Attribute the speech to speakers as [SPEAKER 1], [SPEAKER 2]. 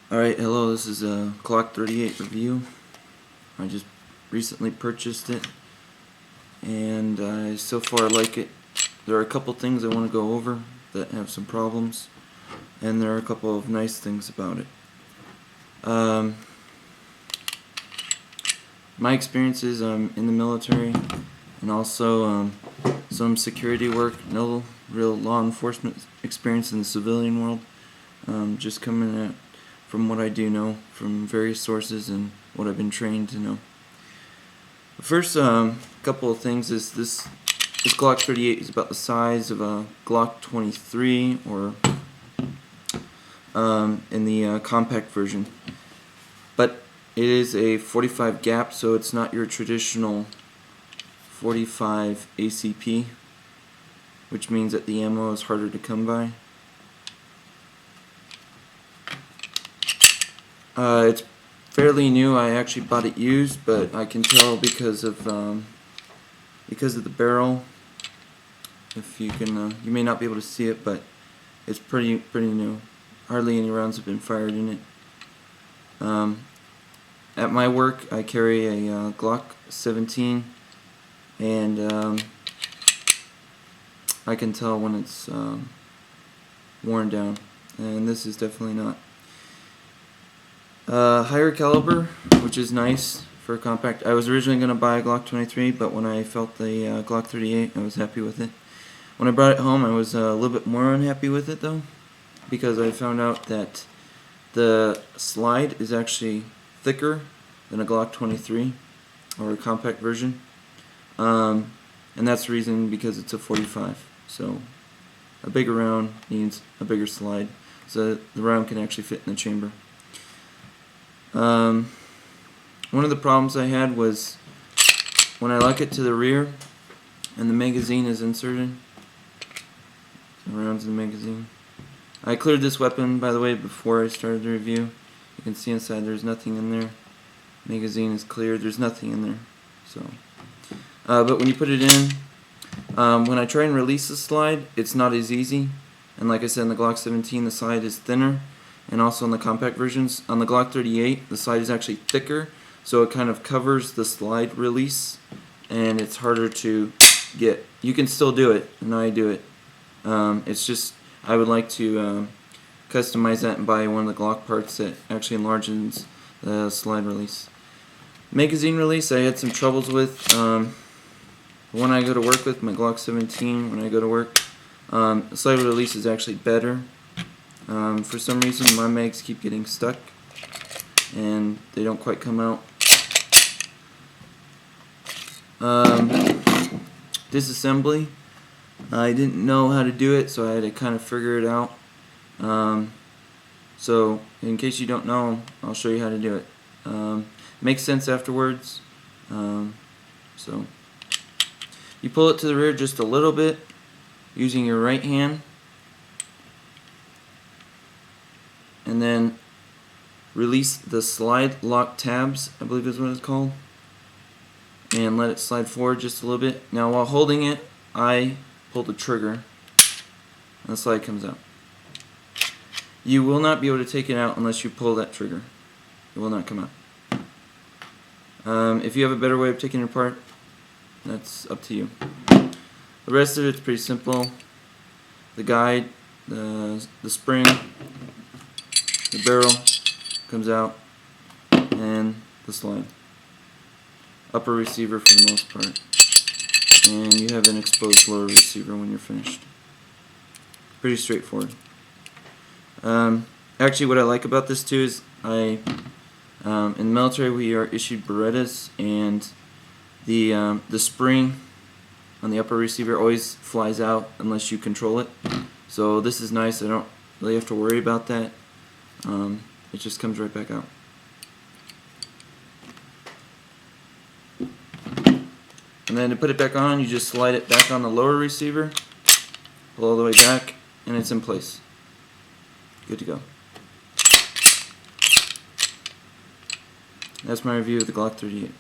[SPEAKER 1] Alright, hello, this is a Glock 38 review. I just recently purchased it and I so far like it. There are a couple things I want to go over that have some problems, and there are a couple of nice things about it. My experiences in the military and also some security work, no real law enforcement experience in the civilian world, just coming at from what I do know from various sources and what I've been trained to know. The first couple of things is this Glock 38 is about the size of a Glock 23 or in the compact version, but it is a 45 gap, so it's not your traditional 45 ACP, which means that the ammo is harder to come by. It's fairly new. I actually bought it used, but I can tell because of the barrel. If you can, you may not be able to see it, but it's pretty new. Hardly any rounds have been fired in it. At my work, I carry a Glock 17, and I can tell when it's worn down, and this is definitely not. Higher caliber, which is nice for a compact. I was originally going to buy a Glock 23, but when I felt the Glock 38, I was happy with it. When I brought it home, I was a little bit more unhappy with it, though, because I found out that the slide is actually thicker than a Glock 23 or a compact version, and that's the reason, because it's a 45. So a bigger round needs a bigger slide, so that the round can actually fit in the chamber. One of the problems I had was when I lock it to the rear and the magazine is inserted, the rounds in the magazine. I cleared this weapon, by the way, before I started the review. You can see inside there's nothing in there. Magazine is cleared, there's nothing in there. So, but when you put it in, when I try and release the slide, it's not as easy. And like I said, in the Glock 17, the slide is thinner. And also in the compact versions. On the Glock 38, the slide is actually thicker, so it kind of covers the slide release, and it's harder to get. You can still do it, and I do it. It's just, I would like to customize that and buy one of the Glock parts that actually enlarges the slide release. Magazine release, I had some troubles with. When I go to work with my Glock 17, when I go to work, the slide release is actually better. For some reason my mags keep getting stuck and they don't quite come out. Disassembly, I didn't know how to do it, so I had to kind of figure it out. So in case you don't know, I'll show you how to do it. Makes sense afterwards. So you pull it to the rear just a little bit using your right hand, and then release the slide lock tabs, I believe is what it's called, and let it slide forward just a little bit. Now while holding it, I pull the trigger and the slide comes out. You will not be able to take it out unless you pull that trigger. It will not come out. If you have a better way of taking it apart, that's up to you. The rest of it's pretty simple. The guide, the spring, the barrel comes out, and the slide. Upper receiver for the most part. And you have an exposed lower receiver when you're finished. Pretty straightforward. Actually, what I like about this too is in the military we are issued Berettas, and the spring on the upper receiver always flies out unless you control it. So this is nice. I don't really have to worry about that. It just comes right back out. And then to put it back on, you just slide it back on the lower receiver, pull all the way back, and it's in place. Good to go. That's my review of the Glock 38.